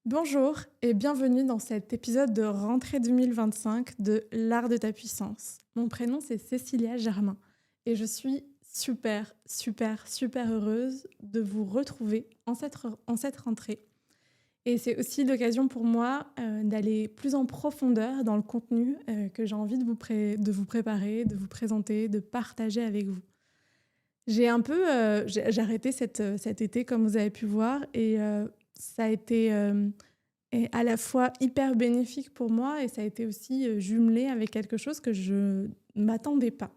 Bonjour et bienvenue dans cet épisode de rentrée 2025 de l'art de ta puissance. Mon prénom c'est Cécilia Germain et je suis super heureuse de vous retrouver en cette rentrée. Et c'est aussi l'occasion pour moi d'aller plus en profondeur dans le contenu que j'ai envie de vous préparer, de vous présenter, de partager avec vous. J'ai arrêté cet été comme vous avez pu voir et ça a été à la fois hyper bénéfique pour moi et ça a été aussi jumelé avec quelque chose que je ne m'attendais pas.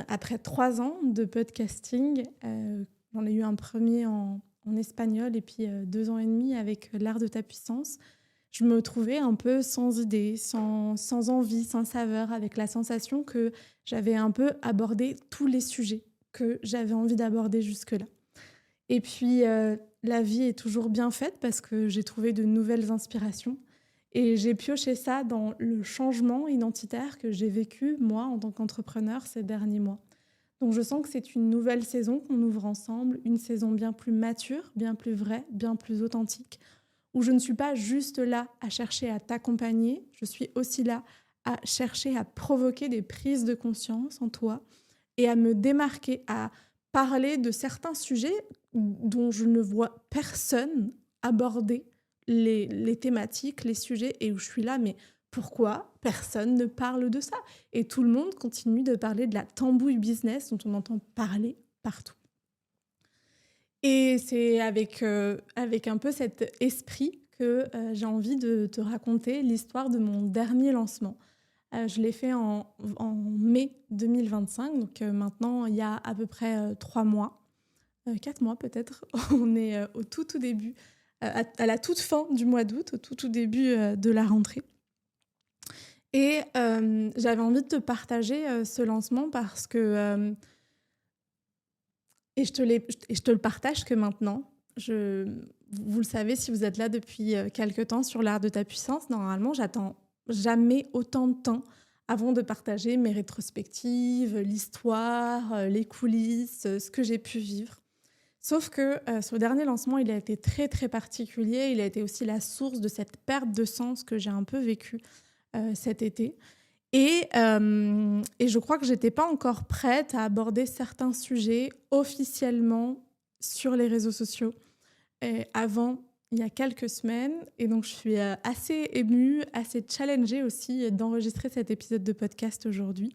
Après 3 ans de podcasting, j'en ai eu un premier en espagnol et puis 2 ans et demi avec l'art de ta puissance. Je me trouvais un peu sans idée, sans envie, sans saveur, avec la sensation que j'avais un peu abordé tous les sujets que j'avais envie d'aborder jusque-là. Et puis, la vie est toujours bien faite parce que j'ai trouvé de nouvelles inspirations et j'ai pioché ça dans le changement identitaire que j'ai vécu, moi, en tant qu'entrepreneur, ces derniers mois. Donc je sens que c'est une nouvelle saison qu'on ouvre ensemble, une saison bien plus mature, bien plus vraie, bien plus authentique, où je ne suis pas juste là à chercher à t'accompagner, je suis aussi là à chercher à provoquer des prises de conscience en toi et à me démarquer, à parler de certains sujets dont je ne vois personne aborder les thématiques, les sujets, et où je suis là, mais pourquoi personne ne parle de ça? Et tout le monde continue de parler de la tambouille business dont on entend parler partout. Et c'est avec un peu cet esprit que j'ai envie de te raconter l'histoire de mon dernier lancement. Je l'ai fait en mai 2025, donc maintenant il y a à peu près 3 mois, 4 mois peut-être. On est au tout début, à la toute fin du mois d'août, au tout début de la rentrée. Et j'avais envie de te partager ce lancement parce que... je te le partage que maintenant. Vous le savez, si vous êtes là depuis quelque temps sur l'art de ta puissance, normalement, j'attends jamais autant de temps avant de partager mes rétrospectives, l'histoire, les coulisses, ce que j'ai pu vivre. Sauf que ce dernier lancement, il a été très particulier. Il a été aussi la source de cette perte de sens que j'ai un peu vécue cet été. Et je crois que j'étais pas encore prête à aborder certains sujets officiellement sur les réseaux sociaux avant, il y a quelques semaines. Et donc, je suis assez émue, assez challengée aussi d'enregistrer cet épisode de podcast aujourd'hui.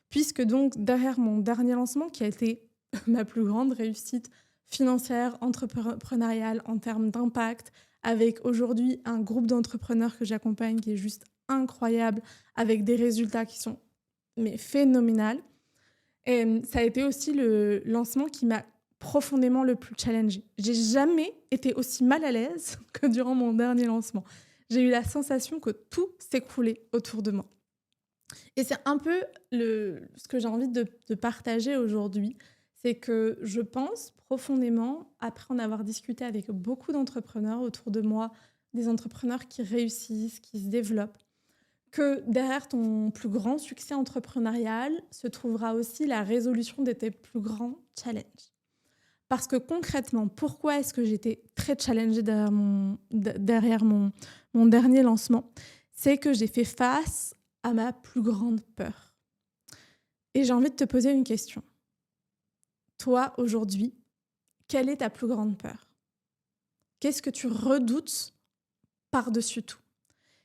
Puisque donc, derrière mon dernier lancement, qui a été ma plus grande réussite financière, entrepreneuriale, en termes d'impact, avec aujourd'hui un groupe d'entrepreneurs que j'accompagne qui est juste incroyable, avec des résultats qui sont phénoménales. Et ça a été aussi le lancement qui m'a profondément le plus challengée. J'ai jamais été aussi mal à l'aise que durant mon dernier lancement. J'ai eu la sensation que tout s'écroulait autour de moi. Et c'est un peu ce que j'ai envie de partager aujourd'hui. C'est que je pense profondément, après en avoir discuté avec beaucoup d'entrepreneurs autour de moi, des entrepreneurs qui réussissent, qui se développent, que derrière ton plus grand succès entrepreneurial se trouvera aussi la résolution de tes plus grands challenges. Parce que concrètement, pourquoi est-ce que j'étais très challengée derrière mon dernier lancement? C'est que j'ai fait face à ma plus grande peur. Et j'ai envie de te poser une question. Toi, aujourd'hui, quelle est ta plus grande peur? Qu'est-ce que tu redoutes par-dessus tout?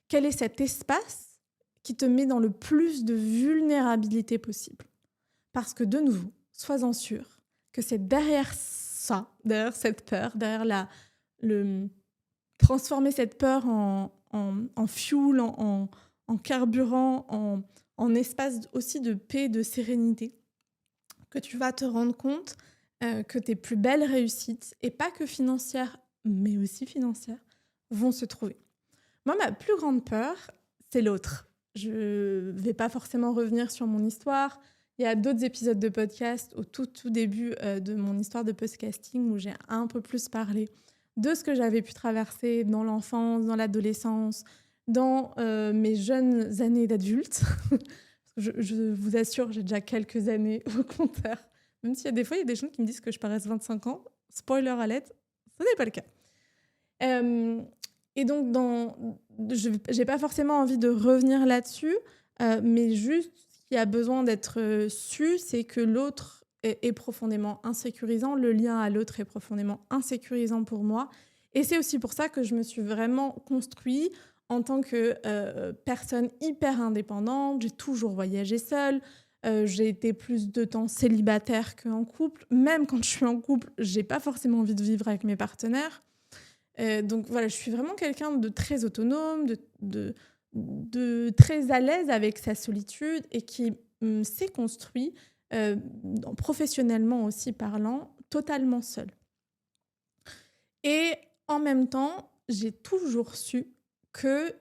Quel est cet espace qui te met dans le plus de vulnérabilité possible? Parce que de nouveau, sois-en sûr que c'est derrière ça, derrière cette peur, derrière transformer cette peur en fuel, en carburant, en espace aussi de paix, de sérénité, que tu vas te rendre compte que tes plus belles réussites, et pas que financières, mais aussi financières, vont se trouver. Moi, ma plus grande peur, c'est l'autre. Je vais pas forcément revenir sur mon histoire. Il y a d'autres épisodes de podcast au tout début de mon histoire de podcasting où j'ai un peu plus parlé de ce que j'avais pu traverser dans l'enfance, dans l'adolescence, dans mes jeunes années d'adulte. je vous assure, j'ai déjà quelques années au compteur. Même s'il y a des fois, il y a des gens qui me disent que je paraisse 25 ans. Spoiler alert, ce n'est pas le cas. Et donc je j'ai pas forcément envie de revenir là-dessus, mais juste ce qui a besoin d'être, su, c'est que l'autre est profondément insécurisant. Le lien à l'autre est profondément insécurisant pour moi et c'est aussi pour ça que je me suis vraiment construit en tant que, personne hyper indépendante. J'ai toujours voyagé seule, j'ai été plus de temps célibataire qu'en couple. Même quand je suis en couple, j'ai pas forcément envie de vivre avec mes partenaires. Donc voilà, je suis vraiment quelqu'un de très autonome, de très à l'aise avec sa solitude et qui, s'est construit, professionnellement aussi parlant, totalement seul. Et en même temps, j'ai toujours su que,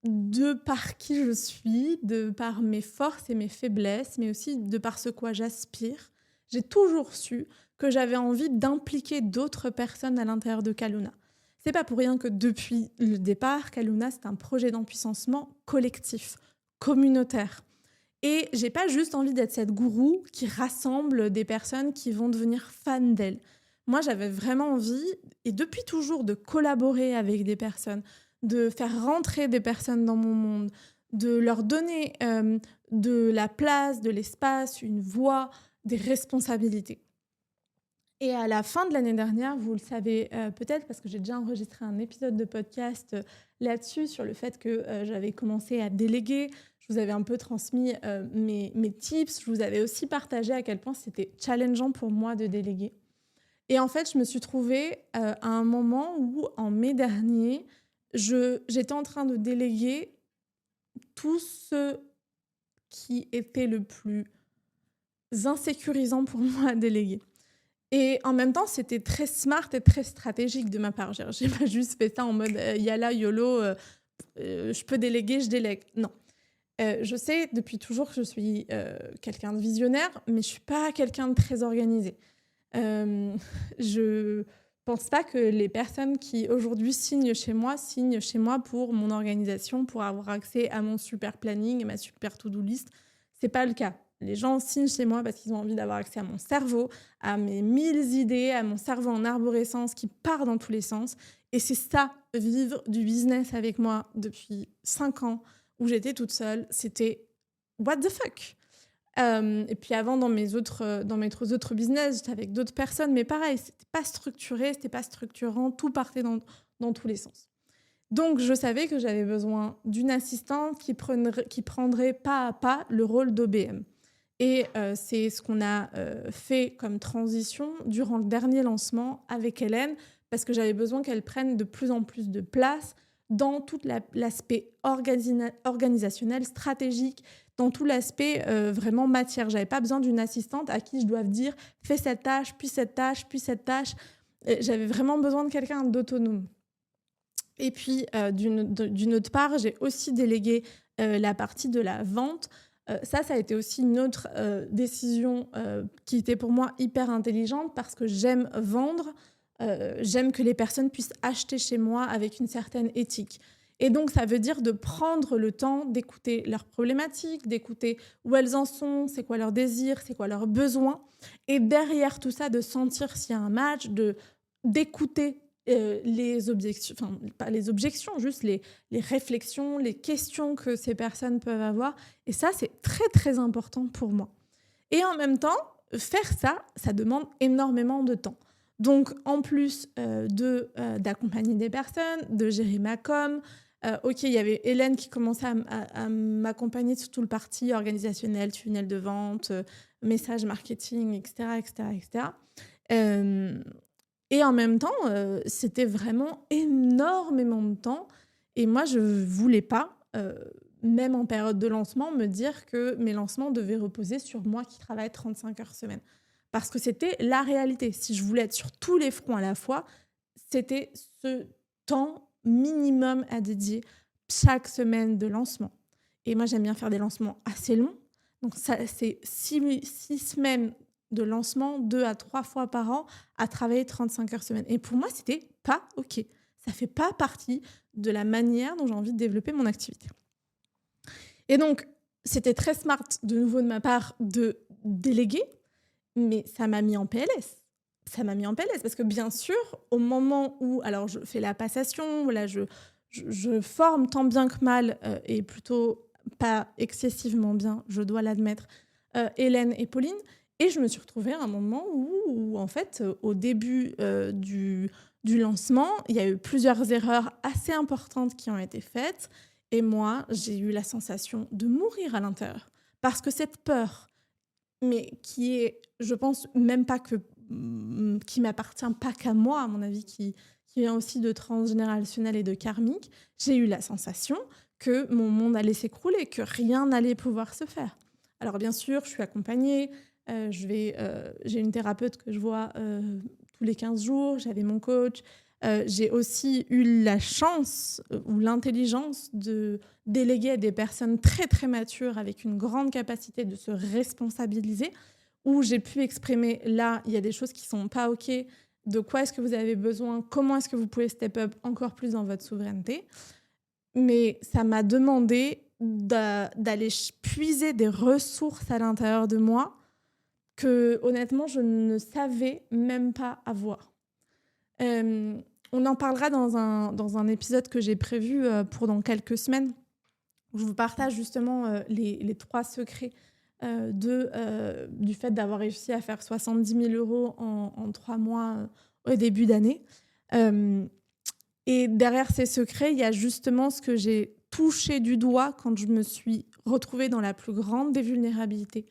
de par qui je suis, de par mes forces et mes faiblesses, mais aussi de par ce quoi j'aspire, j'ai toujours su que j'avais envie d'impliquer d'autres personnes à l'intérieur de Kaluna. C'est pas pour rien que depuis le départ, Kaluna, c'est un projet d'empuissancement collectif, communautaire. Et j'ai pas juste envie d'être cette gourou qui rassemble des personnes qui vont devenir fans d'elle. Moi, j'avais vraiment envie, et depuis toujours, de collaborer avec des personnes, de faire rentrer des personnes dans mon monde, de leur donner de la place, de l'espace, une voix, des responsabilités. Et à la fin de l'année dernière, vous le savez peut-être parce que j'ai déjà enregistré un épisode de podcast là-dessus, sur le fait que j'avais commencé à déléguer. Je vous avais un peu transmis mes tips. Je vous avais aussi partagé à quel point c'était challengeant pour moi de déléguer. Et en fait, je me suis trouvée à un moment où, en mai dernier, j'étais en train de déléguer tout ce qui était le plus insécurisant pour moi à déléguer. Et en même temps, c'était très smart et très stratégique de ma part. J'ai pas juste fait ça en mode yalla, YOLO, je peux déléguer, je délègue. Non. Je sais depuis toujours que je suis quelqu'un de visionnaire, mais je suis pas quelqu'un de très organisé. Je pense pas que les personnes qui aujourd'hui signent chez moi pour mon organisation, pour avoir accès à mon super planning et ma super to-do list. C'est pas le cas. Les gens signent chez moi parce qu'ils ont envie d'avoir accès à mon cerveau, à mes 1000 idées, à mon cerveau en arborescence qui part dans tous les sens. Et c'est ça, vivre du business avec moi depuis 5 ans où j'étais toute seule, c'était what the fuck. Et puis avant, dans mes autres business, j'étais avec d'autres personnes, mais pareil, c'était pas structuré, c'était pas structurant, tout partait dans tous les sens. Donc, je savais que j'avais besoin d'une assistante qui prendrait pas à pas le rôle d'OBM. Et c'est ce qu'on a fait comme transition durant le dernier lancement avec Hélène, parce que j'avais besoin qu'elle prenne de plus en plus de place dans tout l'aspect organisationnel, stratégique, dans tout l'aspect vraiment matière. J'avais pas besoin d'une assistante à qui je dois dire « fais cette tâche, puis cette tâche, puis cette tâche ». J'avais vraiment besoin de quelqu'un d'autonome. Et puis, d'une autre part, j'ai aussi délégué la partie de la vente. Ça a été aussi une autre décision qui était pour moi hyper intelligente parce que j'aime vendre, j'aime que les personnes puissent acheter chez moi avec une certaine éthique. Et donc, ça veut dire de prendre le temps d'écouter leurs problématiques, d'écouter où elles en sont, c'est quoi leurs désirs, c'est quoi leurs besoins. Et derrière tout ça, de sentir s'il y a un match, d'écouter les objections, enfin pas les objections, juste les réflexions, les questions que ces personnes peuvent avoir. Et ça, c'est très, très important pour moi. Et en même temps, faire ça, ça demande énormément de temps. Donc, en plus d'accompagner des personnes, de gérer ma com, il y avait Hélène qui commençait à m'accompagner sur tout le parti organisationnel, tunnel de vente, message marketing, etc., etc., etc. Et en même temps, c'était vraiment énormément de temps. Et moi, je ne voulais pas, même en période de lancement, me dire que mes lancements devaient reposer sur moi qui travaille 35 heures semaine. Parce que c'était la réalité. Si je voulais être sur tous les fronts à la fois, c'était ce temps minimum à dédier chaque semaine de lancement. Et moi, j'aime bien faire des lancements assez longs. Donc, ça, c'est 6 semaines de lancement 2 à 3 fois par an à travailler 35 heures semaine. Et pour moi, c'était pas OK. Ça fait pas partie de la manière dont j'ai envie de développer mon activité. Et donc, c'était très smart de nouveau de ma part de déléguer, mais ça m'a mis en PLS. ça m'a mis en PLS parce que bien sûr, au moment où alors je fais la passation, voilà, je forme tant bien que mal, et plutôt pas excessivement bien, je dois l'admettre, Hélène et Pauline et je me suis retrouvée à un moment où en fait, au début, du lancement, il y a eu plusieurs erreurs assez importantes qui ont été faites et moi, j'ai eu la sensation de mourir à l'intérieur. Parce que cette peur, mais qui est, je pense, même pas que qui m'appartient pas qu'à moi, à mon avis, qui vient aussi de transgénérationnel et de karmique, j'ai eu la sensation que mon monde allait s'écrouler, que rien n'allait pouvoir se faire. Alors bien sûr, je suis accompagnée, j'ai une thérapeute que je vois tous les 15 jours, j'avais mon coach, j'ai aussi eu la chance ou l'intelligence de déléguer à des personnes très très matures avec une grande capacité de se responsabiliser, où j'ai pu exprimer là, il y a des choses qui sont pas OK, de quoi est-ce que vous avez besoin, comment est-ce que vous pouvez step up encore plus dans votre souveraineté. Mais ça m'a demandé d'aller puiser des ressources à l'intérieur de moi que honnêtement je ne savais même pas avoir. On en parlera dans un épisode que j'ai prévu pour dans quelques semaines. Je vous partage justement les 3 secrets du fait d'avoir réussi à faire 70 000 € en 3 mois au début d'année. Et derrière ces secrets, il y a justement ce que j'ai touché du doigt quand je me suis retrouvée dans la plus grande des vulnérabilités,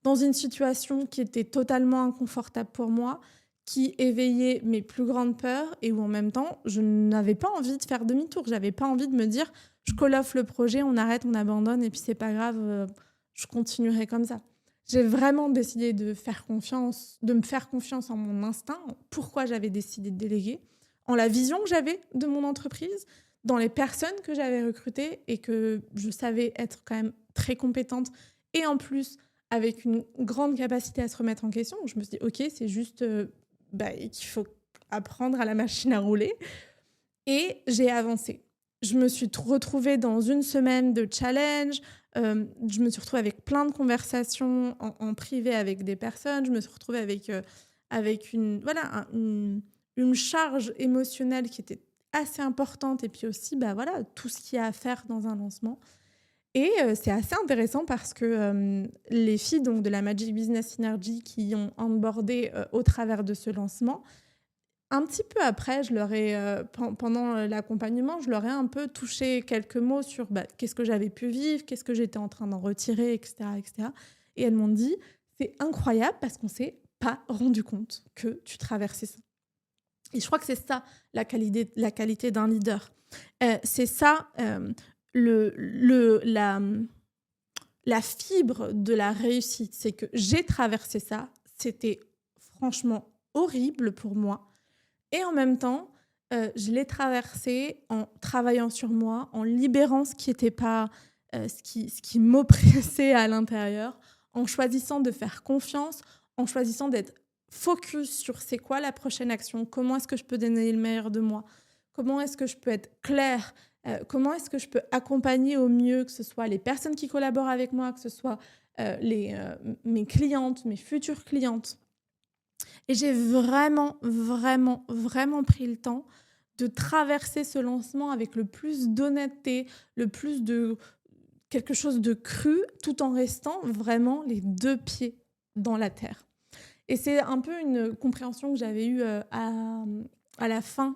dans une situation qui était totalement inconfortable pour moi, qui éveillait mes plus grandes peurs et où en même temps, je n'avais pas envie de faire demi-tour. J'avais pas envie de me dire je call off le projet, on arrête, on abandonne et puis c'est pas grave, je continuerai comme ça. J'ai vraiment décidé de me faire confiance en mon instinct, pourquoi j'avais décidé de déléguer, en la vision que j'avais de mon entreprise, dans les personnes que j'avais recrutées et que je savais être quand même très compétente et en plus avec une grande capacité à se remettre en question. Je me suis dit, OK, c'est juste qu'il faut apprendre à la machine à rouler. Et j'ai avancé. Je me suis retrouvée dans une semaine de challenge. Je me suis retrouvée avec plein de conversations en privé avec des personnes. Je me suis retrouvée avec une charge émotionnelle qui était assez importante. Et puis aussi, tout ce qu'il y a à faire dans un lancement. Et c'est assez intéressant parce que les filles donc, de la Magic Business Synergy qui ont onboardé au travers de ce lancement, un petit peu après, pendant l'accompagnement, je leur ai un peu touché quelques mots sur qu'est-ce que j'avais pu vivre, qu'est-ce que j'étais en train d'en retirer, etc., etc. Et elles m'ont dit, c'est incroyable parce qu'on ne s'est pas rendu compte que tu traversais ça. Et je crois que c'est ça la qualité d'un leader. C'est ça la fibre de la réussite. C'est que j'ai traversé ça. C'était franchement horrible pour moi. Et en même temps, je l'ai traversé en travaillant sur moi, en libérant ce qui n'était pas, ce qui m'oppressait à l'intérieur, en choisissant de faire confiance, en choisissant d'être focus sur c'est quoi la prochaine action, comment est-ce que je peux donner le meilleur de moi, comment est-ce que je peux être claire, comment est-ce que je peux accompagner au mieux, que ce soit les personnes qui collaborent avec moi, que ce soit mes clientes, mes futures clientes. Et j'ai vraiment, vraiment, vraiment pris le temps de traverser ce lancement avec le plus d'honnêteté, le plus de quelque chose de cru, tout en restant vraiment les 2 pieds dans la terre. Et c'est un peu une compréhension que j'avais eue à la fin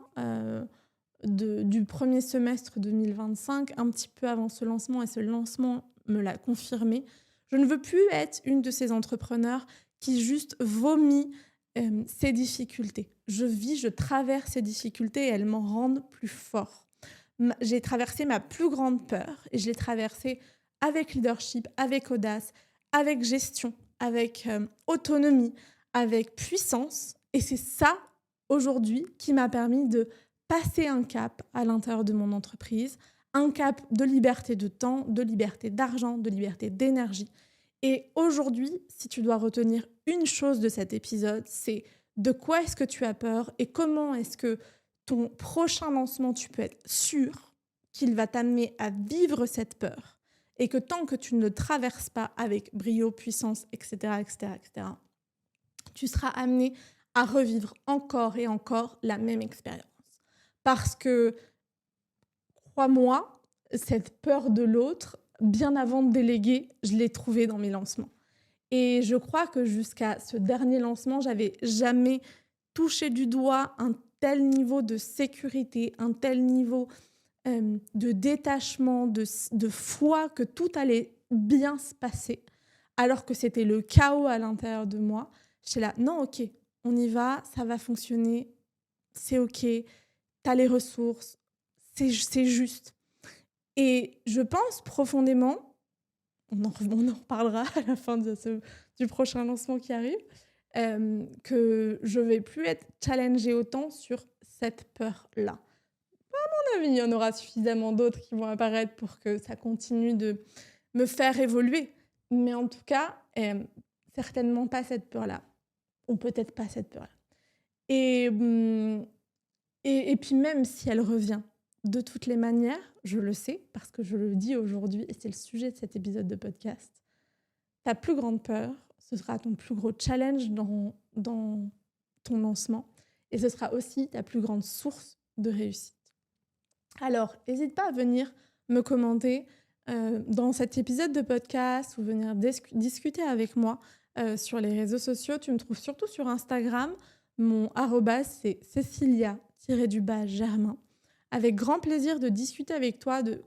du premier semestre 2025, un petit peu avant ce lancement, et ce lancement me l'a confirmé. Je ne veux plus être une de ces entrepreneurs qui juste vomit ces difficultés. Je traverse ces difficultés et elles m'en rendent plus fort. J'ai traversé ma plus grande peur et je l'ai traversée avec leadership, avec audace, avec gestion, avec autonomie, avec puissance. Et c'est ça, aujourd'hui, qui m'a permis de passer un cap à l'intérieur de mon entreprise, un cap de liberté de temps, de liberté d'argent, de liberté d'énergie. Et aujourd'hui, si tu dois retenir une chose de cet épisode, c'est de quoi est-ce que tu as peur et comment est-ce que ton prochain lancement, tu peux être sûr qu'il va t'amener à vivre cette peur et que tant que tu ne le traverses pas avec brio, puissance, etc., etc., etc., tu seras amené à revivre encore et encore la même expérience. Parce que, crois-moi, cette peur de l'autre, bien avant de déléguer, je l'ai trouvée dans mes lancements. Et je crois que jusqu'à ce dernier lancement, j'avais jamais touché du doigt un tel niveau de sécurité, un tel niveau de détachement, de foi que tout allait bien se passer, alors que c'était le chaos à l'intérieur de moi. J'étais là, non, ok, on y va, ça va fonctionner, c'est ok, t'as les ressources, c'est juste. Et je pense profondément, on en reparlera à la fin du prochain lancement qui arrive, que je vais plus être challengée autant sur cette peur-là. Il y en aura suffisamment d'autres qui vont apparaître pour que ça continue de me faire évoluer. Mais en tout cas, certainement pas cette peur-là. Ou peut-être pas cette peur-là. Et puis même si elle revient, de toutes les manières, je le sais, parce que je le dis aujourd'hui, et c'est le sujet de cet épisode de podcast, ta plus grande peur, ce sera ton plus gros challenge dans ton lancement. Et ce sera aussi ta plus grande source de réussite. Alors, n'hésite pas à venir me commenter dans cet épisode de podcast ou venir discuter avec moi sur les réseaux sociaux. Tu me trouves surtout sur Instagram. Mon arrobas, c'est Cécilia-Germain. Avec grand plaisir de discuter avec toi de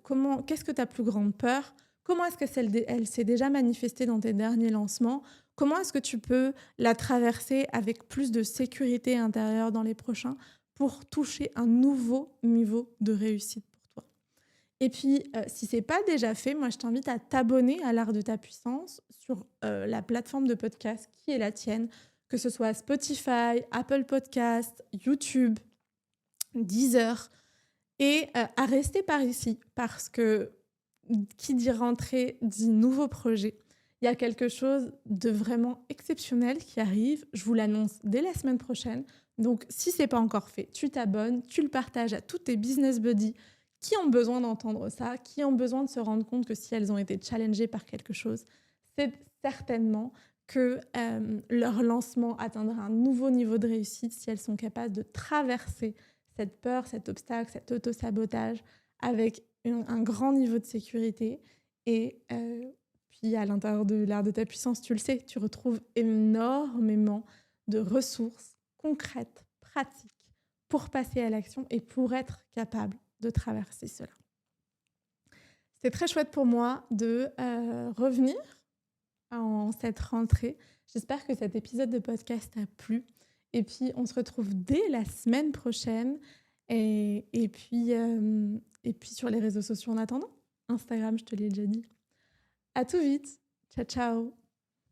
qu'est-ce que ta plus grande peur, comment est-ce qu'elle s'est déjà manifestée dans tes derniers lancements, comment est-ce que tu peux la traverser avec plus de sécurité intérieure dans les prochains pour toucher un nouveau niveau de réussite pour toi. Et puis, si ce n'est pas déjà fait, moi, je t'invite à t'abonner à l'Art de ta puissance sur la plateforme de podcast qui est la tienne, que ce soit Spotify, Apple Podcasts, YouTube, Deezer, et à rester par ici, parce que qui dit rentrée dit nouveau projet. Il y a quelque chose de vraiment exceptionnel qui arrive. Je vous l'annonce dès la semaine prochaine. Donc, si ce n'est pas encore fait, tu t'abonnes, tu le partages à tous tes business buddies qui ont besoin d'entendre ça, qui ont besoin de se rendre compte que si elles ont été challengées par quelque chose, c'est certainement que leur lancement atteindra un nouveau niveau de réussite si elles sont capables de traverser cette peur, cet obstacle, cet auto-sabotage avec un grand niveau de sécurité. Et puis, à l'intérieur de l'Art de ta puissance, tu le sais, tu retrouves énormément de ressources concrètes, pratiques, pour passer à l'action et pour être capable de traverser cela. C'est très chouette pour moi de revenir en cette rentrée. J'espère que cet épisode de podcast t'a plu. Et puis, on se retrouve dès la semaine prochaine. Et puis sur les réseaux sociaux en attendant. Instagram, je te l'ai déjà dit. À tout vite. Ciao, ciao.